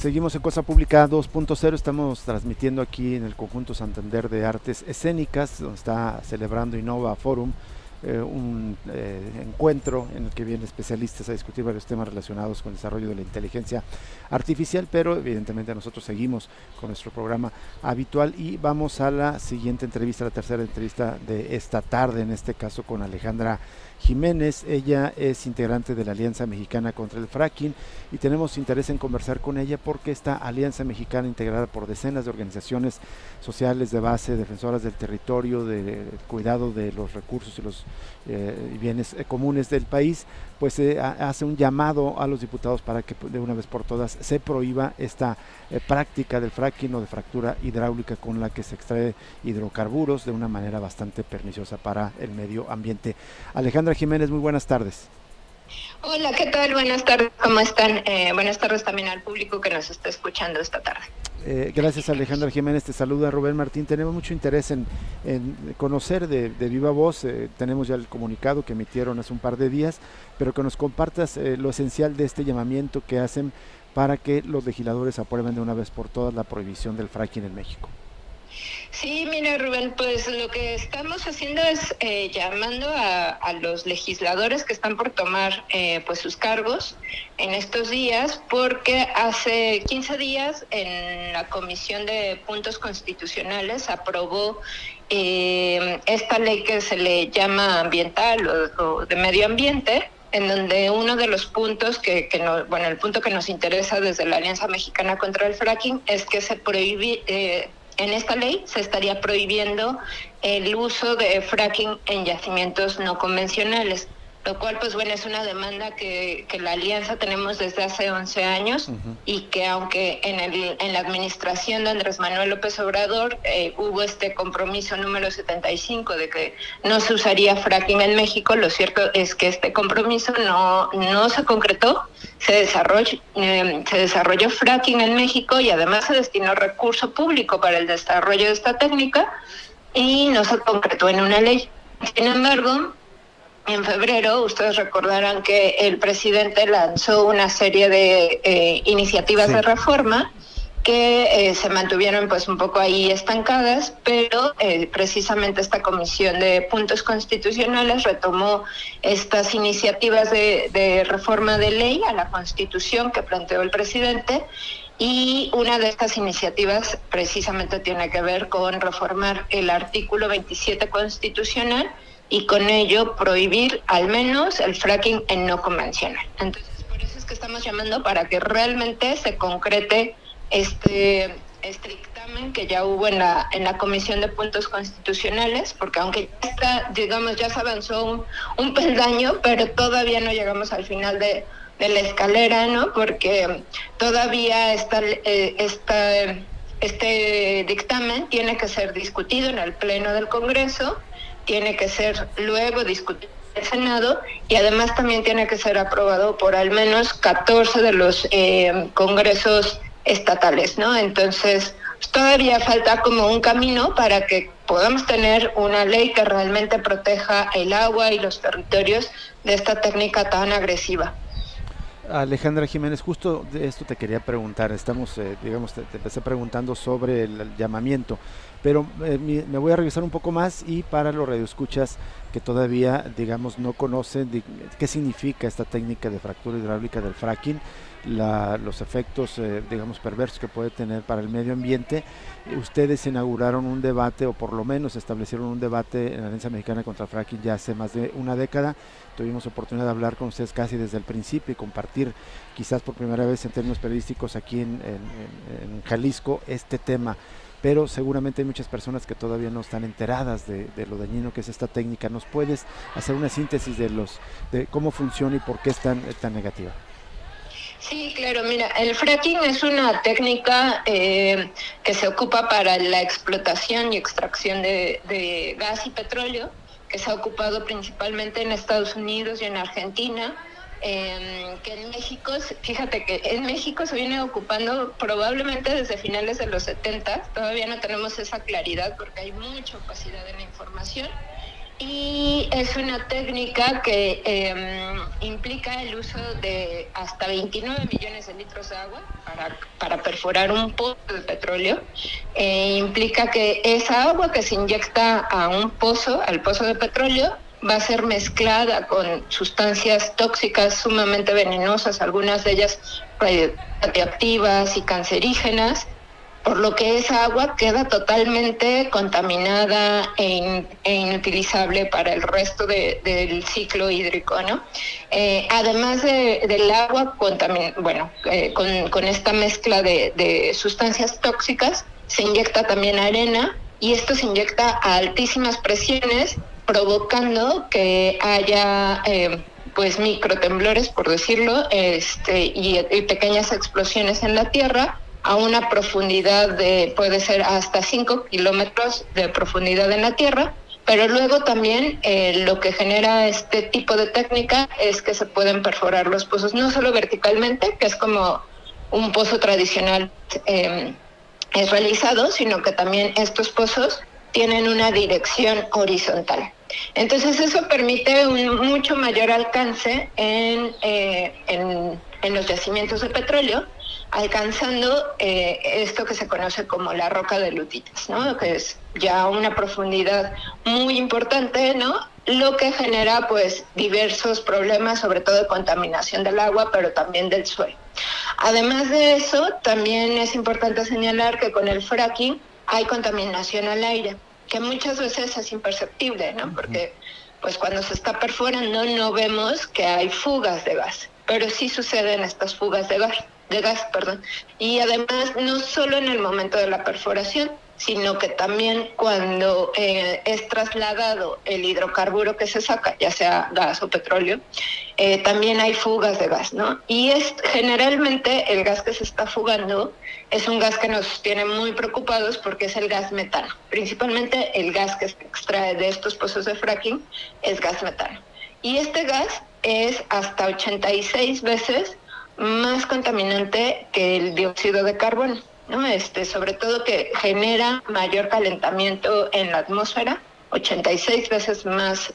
Seguimos en Cosa Pública 2.0, estamos transmitiendo aquí en el Conjunto Santander de Artes Escénicas, donde está celebrando Innova Forum, un encuentro en el que vienen especialistas a discutir varios temas relacionados con el desarrollo de la inteligencia artificial, pero evidentemente nosotros seguimos con nuestro programa habitual y vamos a la siguiente entrevista, la tercera entrevista de esta tarde, en este caso con Alejandra Jiménez. Ella es integrante de la Alianza Mexicana contra el Fracking y tenemos interés en conversar con ella porque esta Alianza Mexicana, integrada por decenas de organizaciones sociales de base, defensoras del territorio, de cuidado de los recursos y los bienes comunes del país, pues hace un llamado a los diputados para que de una vez por todas se prohíba esta práctica del fracking o de fractura hidráulica con la que se extrae hidrocarburos de una manera bastante perniciosa para el medio ambiente. Alejandra Jiménez, muy buenas tardes. Hola, ¿qué tal? Buenas tardes, ¿cómo están? Buenas tardes también al público que nos está escuchando esta tarde. Gracias, Alejandra Jiménez, te saluda Rubén Martín. Tenemos mucho interés en conocer de viva voz, tenemos ya el comunicado que emitieron hace un par de días, pero que nos compartas lo esencial de este llamamiento que hacen para que los legisladores aprueben de una vez por todas la prohibición del fracking en México. Sí, mira, Rubén, pues lo que estamos haciendo es llamando a los legisladores que están por tomar pues sus cargos en estos días, porque hace 15 días en la Comisión de Puntos Constitucionales aprobó esta ley que se le llama ambiental o de medio ambiente, en donde uno de los puntos el punto que nos interesa desde la Alianza Mexicana contra el Fracking es que se prohíbe... En esta ley se estaría prohibiendo el uso de fracking en yacimientos no convencionales, lo cual pues bueno es una demanda que la Alianza tenemos desde hace 11 años y que aunque en la administración de Andrés Manuel López Obrador hubo este compromiso número 75 de que no se usaría fracking en México, lo cierto es que este compromiso no se concretó. Se desarrolló fracking en México y además se destinó recurso público para el desarrollo de esta técnica y no se concretó en una ley. Sin embargo, en febrero, ustedes recordarán que el presidente lanzó una serie de iniciativas de reforma que se mantuvieron pues un poco ahí estancadas, pero precisamente esta Comisión de Puntos Constitucionales retomó estas iniciativas de reforma de ley a la Constitución que planteó el presidente, y una de estas iniciativas precisamente tiene que ver con reformar el artículo 27 constitucional y con ello prohibir al menos el fracking en no convencional. Entonces, por eso es que estamos llamando para que realmente se concrete este dictamen que ya hubo en la Comisión de Puntos Constitucionales, porque aunque ya está, digamos, ya se avanzó un peldaño, pero todavía no llegamos al final de la escalera, ¿no? Porque todavía este dictamen tiene que ser discutido en el Pleno del Congreso, tiene que ser luego discutido en el Senado y además también tiene que ser aprobado por al menos 14 de los congresos estatales, ¿no? Entonces, todavía falta como un camino para que podamos tener una ley que realmente proteja el agua y los territorios de esta técnica tan agresiva. Alejandra Jiménez, justo de esto te quería preguntar. Estamos, te empecé preguntando sobre el llamamiento, pero me voy a revisar un poco más y para los radioescuchas que todavía, digamos, no conocen qué significa esta técnica de fractura hidráulica del fracking, los efectos, digamos, perversos que puede tener para el medio ambiente. Ustedes inauguraron un debate, o por lo menos establecieron un debate en la Alianza Mexicana contra el Fracking ya hace más de una década. Tuvimos oportunidad de hablar con ustedes casi desde el principio y compartir quizás por primera vez en términos periodísticos aquí en Jalisco este tema, pero seguramente hay muchas personas que todavía no están enteradas de lo dañino que es esta técnica. ¿Nos puedes hacer una síntesis de cómo funciona y por qué es tan negativa? Sí, claro, mira, el fracking es una técnica que se ocupa para la explotación y extracción de gas y petróleo, que se ha ocupado principalmente en Estados Unidos y en Argentina, que en México, fíjate que en México se viene ocupando probablemente desde finales de los 70, todavía no tenemos esa claridad porque hay mucha opacidad en la información. y es una técnica que implica el uso de hasta 29 millones de litros de agua para perforar un pozo de petróleo. Implica que esa agua que se inyecta a un pozo, al pozo de petróleo, va a ser mezclada con sustancias tóxicas sumamente venenosas, algunas de ellas radioactivas y cancerígenas, por lo que esa agua queda totalmente contaminada e inutilizable para el resto del ciclo hídrico, ¿no? Además del agua con esta mezcla de sustancias tóxicas, se inyecta también arena, y esto se inyecta a altísimas presiones, provocando que haya pues microtemblores, por decirlo, y pequeñas explosiones en la tierra, a una profundidad puede ser hasta 5 kilómetros de profundidad en la tierra. Pero luego también lo que genera este tipo de técnica es que se pueden perforar los pozos, no solo verticalmente, que es como un pozo tradicional es realizado, sino que también estos pozos tienen una dirección horizontal. Entonces eso permite un mucho mayor alcance en los yacimientos de petróleo, alcanzando esto que se conoce como la roca de lutitas, ¿no? Que es ya una profundidad muy importante, ¿no? Lo que genera pues diversos problemas, sobre todo de contaminación del agua, pero también del suelo. Además de eso, también es importante señalar que con el fracking hay contaminación al aire, que muchas veces es imperceptible, ¿no? Porque pues cuando se está perforando no vemos que hay fugas de gas, pero sí suceden estas fugas de gas, y además no solo en el momento de la perforación, sino que también cuando es trasladado el hidrocarburo que se saca, ya sea gas o petróleo, también hay fugas de gas, ¿no? Y generalmente el gas que se está fugando es un gas que nos tiene muy preocupados, porque es el gas metano. Principalmente el gas que se extrae de estos pozos de fracking es gas metano. Y este gas es hasta 86 veces más contaminante que el dióxido de carbono, ¿no? Sobre todo que genera mayor calentamiento en la atmósfera, 86 veces más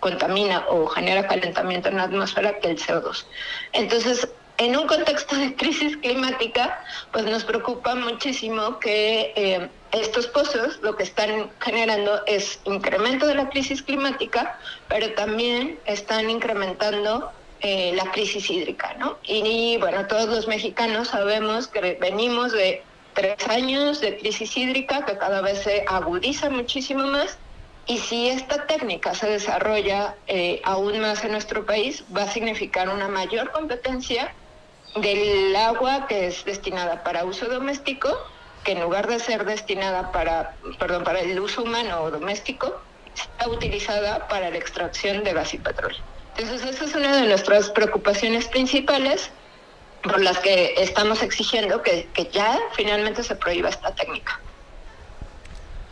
contamina o genera calentamiento en la atmósfera que el CO2. Entonces, en un contexto de crisis climática, pues nos preocupa muchísimo que estos pozos lo que están generando es incremento de la crisis climática, pero también están incrementando la crisis hídrica, ¿no? Y bueno, todos los mexicanos sabemos que venimos de 3 años de crisis hídrica que cada vez se agudiza muchísimo más, y si esta técnica se desarrolla aún más en nuestro país, va a significar una mayor competencia del agua que es destinada para uso doméstico, que en lugar de ser destinada para el uso humano o doméstico, está utilizada para la extracción de gas y petróleo. Entonces, esa es una de nuestras preocupaciones principales, por las que estamos exigiendo que ya finalmente se prohíba esta técnica.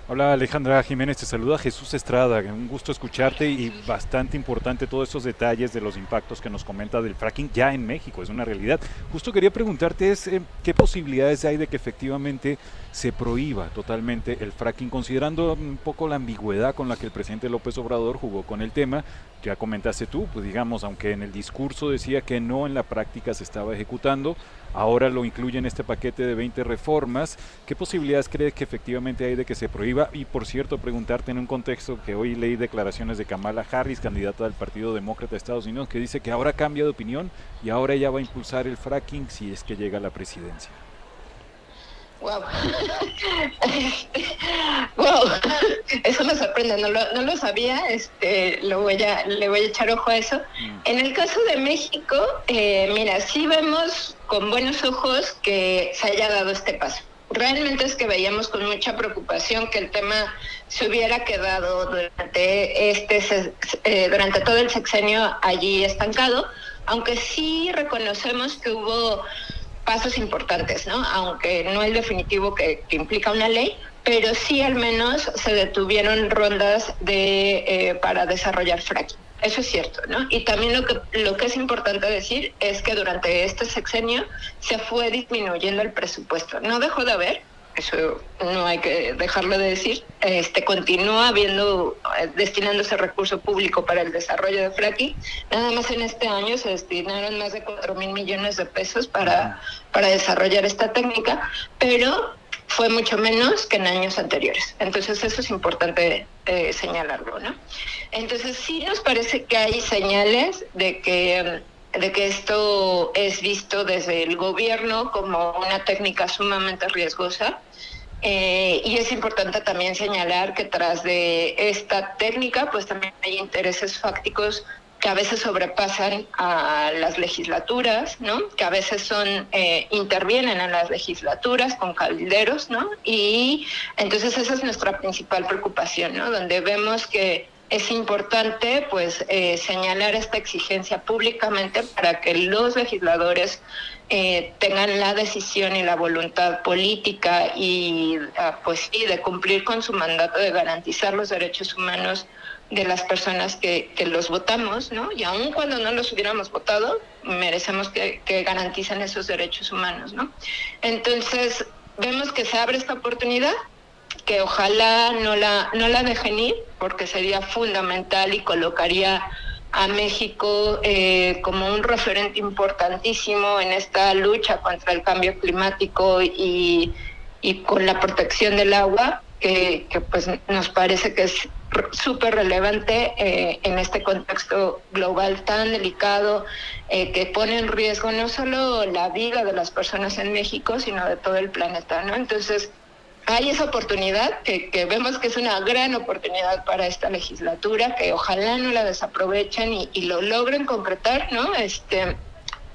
Hola Alejandra Jiménez, te saluda Jesús Estrada, un gusto escucharte, y bastante importante todos estos detalles de los impactos que nos comenta del fracking ya en México, es una realidad. Justo quería preguntarte qué posibilidades hay de que efectivamente se prohíba totalmente el fracking, considerando un poco la ambigüedad con la que el presidente López Obrador jugó con el tema. Ya comentaste tú, pues digamos, aunque en el discurso decía que no, en la práctica se estaba ejecutando, ahora lo incluye en este paquete de 20 reformas. ¿Qué posibilidades crees que efectivamente hay de que se prohíba? Y por cierto, preguntarte en un contexto que hoy leí declaraciones de Kamala Harris, candidata del Partido Demócrata de Estados Unidos, que dice que ahora cambia de opinión y ahora ella va a impulsar el fracking si es que llega a la presidencia. Wow. Wow, eso me sorprende, no lo sabía, le voy a echar ojo a eso. En el caso de México, mira, sí vemos con buenos ojos que se haya dado este paso. Realmente es que veíamos con mucha preocupación que el tema se hubiera quedado durante todo el sexenio allí estancado, aunque sí reconocemos que hubo pasos importantes, ¿no? Aunque no el definitivo que implica una ley, pero sí al menos se detuvieron rondas para desarrollar fracking. Eso es cierto, ¿no? Y también lo que es importante decir es que durante este sexenio se fue disminuyendo el presupuesto. No dejó de haber, eso no hay que dejarlo de decir, continúa destinándose recurso público para el desarrollo de fracking. Nada más en este año se destinaron más de 4,000 millones de pesos para desarrollar esta técnica, pero fue mucho menos que en años anteriores. Entonces eso es importante señalarlo, ¿no? Entonces sí nos parece que hay señales de que esto es visto desde el gobierno como una técnica sumamente riesgosa. Y es importante también señalar que tras de esta técnica pues también hay intereses fácticos que a veces sobrepasan a las legislaturas, ¿no? Que a veces intervienen en las legislaturas con cabilderos, ¿no? Y entonces esa es nuestra principal preocupación, ¿no? Donde vemos que es importante pues señalar esta exigencia públicamente para que los legisladores tengan la decisión y la voluntad política y pues sí, de cumplir con su mandato de garantizar los derechos humanos de las personas que los votamos, ¿no? Y aun cuando no los hubiéramos votado, merecemos que garanticen esos derechos humanos, ¿no? Entonces, vemos que se abre esta oportunidad, que ojalá no la dejen ir, porque sería fundamental y colocaría a México como un referente importantísimo en esta lucha contra el cambio climático y con la protección del agua, que pues nos parece que es súper relevante en este contexto global tan delicado, que pone en riesgo no solo la vida de las personas en México, sino de todo el planeta, ¿no? Entonces, hay esa oportunidad que vemos que es una gran oportunidad para esta legislatura, que ojalá no la desaprovechen y lo logren concretar, ¿no?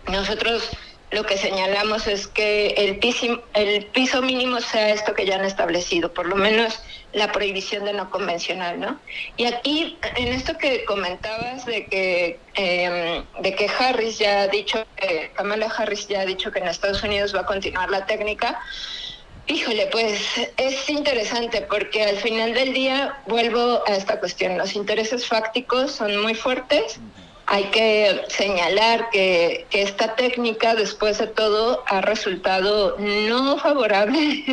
Nosotros lo que señalamos es que el piso mínimo sea esto que ya han establecido, por lo menos la prohibición de no convencional, ¿no? Y aquí, en esto que comentabas de que Harris ya ha dicho, Kamala Harris ya ha dicho que en Estados Unidos va a continuar la técnica. Híjole, pues es interesante porque al final del día vuelvo a esta cuestión. Los intereses fácticos son muy fuertes. Hay que señalar que esta técnica, después de todo, ha resultado no favorable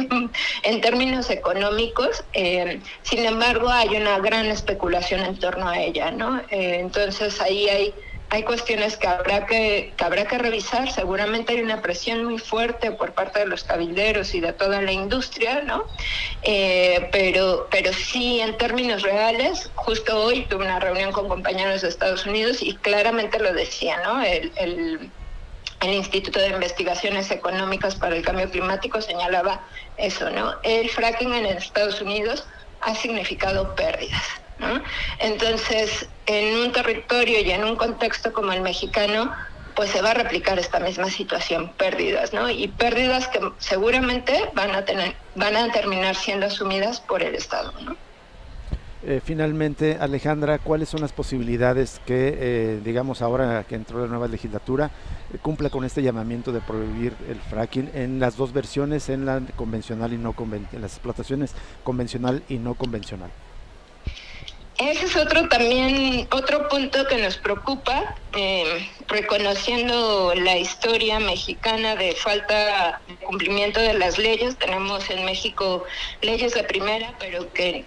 en términos económicos. Sin embargo, hay una gran especulación en torno a ella, ¿no? Entonces ahí hay cuestiones que habrá que revisar. Seguramente hay una presión muy fuerte por parte de los cabilderos y de toda la industria, ¿no? Pero sí, en términos reales, justo hoy tuve una reunión con compañeros de Estados Unidos y claramente lo decía, ¿no? El Instituto de Investigaciones Económicas para el Cambio Climático señalaba eso, ¿no? El fracking en Estados Unidos ha significado pérdidas, ¿no? Entonces, en un territorio y en un contexto como el mexicano, pues se va a replicar esta misma situación, pérdidas, ¿no? Y pérdidas que seguramente van a terminar siendo asumidas por el Estado, ¿no? Finalmente, Alejandra, ¿cuáles son las posibilidades que, digamos, ahora que entró la nueva legislatura, cumpla con este llamamiento de prohibir el fracking en las dos versiones, en la convencional y no convencional, en las explotaciones convencional y no convencional? Ese es otro punto que nos preocupa, reconociendo la historia mexicana de falta de cumplimiento de las leyes. Tenemos en México leyes de primera, pero que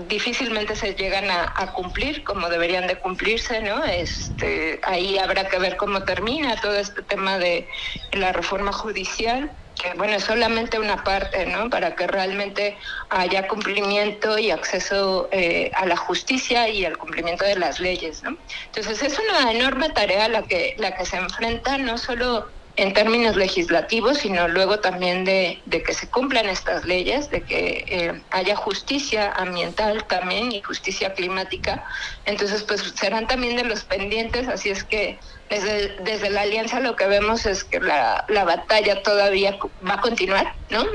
difícilmente se llegan a cumplir como deberían de cumplirse, ¿no? Ahí habrá que ver cómo termina todo este tema de la reforma judicial, que bueno, es solamente una parte, ¿no? Para que realmente haya cumplimiento y acceso a la justicia y al cumplimiento de las leyes, ¿no? Entonces es una enorme tarea la que se enfrenta, no solo en términos legislativos, sino luego también de que se cumplan estas leyes, de que haya justicia ambiental también y justicia climática. Entonces, pues serán también de los pendientes, así es que desde la Alianza lo que vemos es que la batalla todavía va a continuar, ¿no?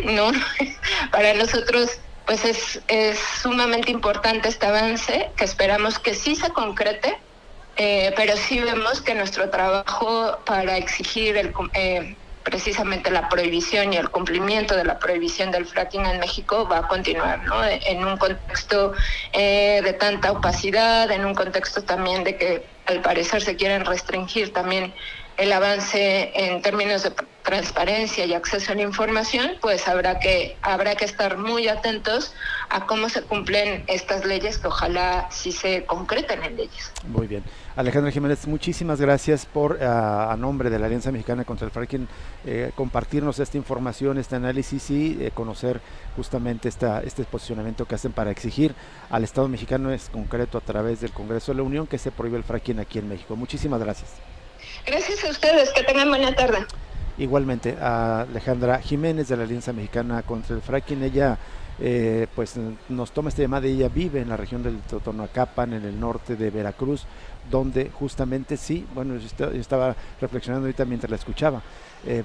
Para nosotros pues es sumamente importante este avance, que esperamos que sí se concrete, pero sí vemos que nuestro trabajo para exigir precisamente la prohibición y el cumplimiento de la prohibición del fracking en México va a continuar, ¿no? En un contexto de tanta opacidad, en un contexto también de que al parecer se quieren restringir también el avance en términos de transparencia y acceso a la información, pues habrá que estar muy atentos a cómo se cumplen estas leyes, que ojalá sí se concreten en leyes. Muy bien. Alejandra Jiménez, muchísimas gracias por, a nombre de la Alianza Mexicana contra el Fracking, compartirnos esta información, este análisis y conocer justamente este posicionamiento que hacen para exigir al Estado mexicano, en concreto a través del Congreso de la Unión, que se prohíbe el fracking aquí en México. Muchísimas gracias. Gracias a ustedes, que tengan buena tarde. Igualmente a Alejandra Jiménez de la Alianza Mexicana contra el Fracking. Ella pues nos toma esta llamada. Ella vive en la región del Totonacapan, en el norte de Veracruz, donde justamente sí, bueno, yo estaba reflexionando ahorita mientras la escuchaba.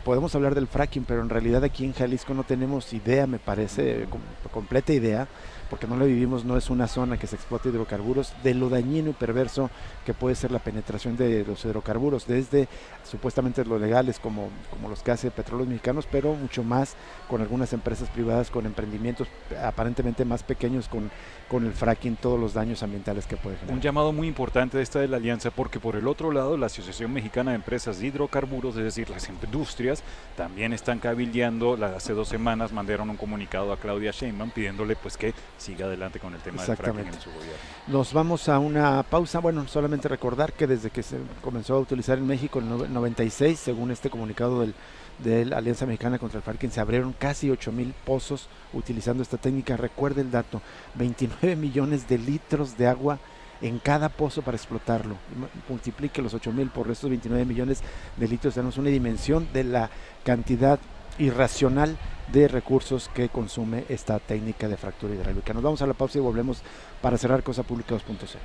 Podemos hablar del fracking, pero en realidad aquí en Jalisco no tenemos idea, me parece, completa idea, porque no la vivimos, no es una zona que se explote hidrocarburos, de lo dañino y perverso que puede ser la penetración de los hidrocarburos, desde supuestamente los legales como los que hace Petróleos Mexicanos, pero mucho más con algunas empresas privadas, con emprendimientos aparentemente más pequeños, con el fracking, todos los daños ambientales que puede generar. Un llamado muy importante de esta de la alianza, porque por el otro lado la Asociación Mexicana de Empresas de Hidrocarburos, es decir, las industrias, también están cabildeando. Hace 2 semanas mandaron un comunicado a Claudia Sheinbaum pidiéndole pues que siga adelante con el tema del fracking en su gobierno. Nos vamos a una pausa. Bueno, solamente recordar que desde que se comenzó a utilizar en México en el 96, según este comunicado de la Alianza Mexicana contra el Fracking, se abrieron casi 8,000 pozos utilizando esta técnica. Recuerde el dato, 29 millones de litros de agua en cada pozo para explotarlo. Multiplique los 8,000 por estos 29 millones de litros, tenemos una dimensión de la cantidad irracional de recursos que consume esta técnica de fractura hidráulica. Nos vamos a la pausa y volvemos para cerrar Cosa Pública 2.0.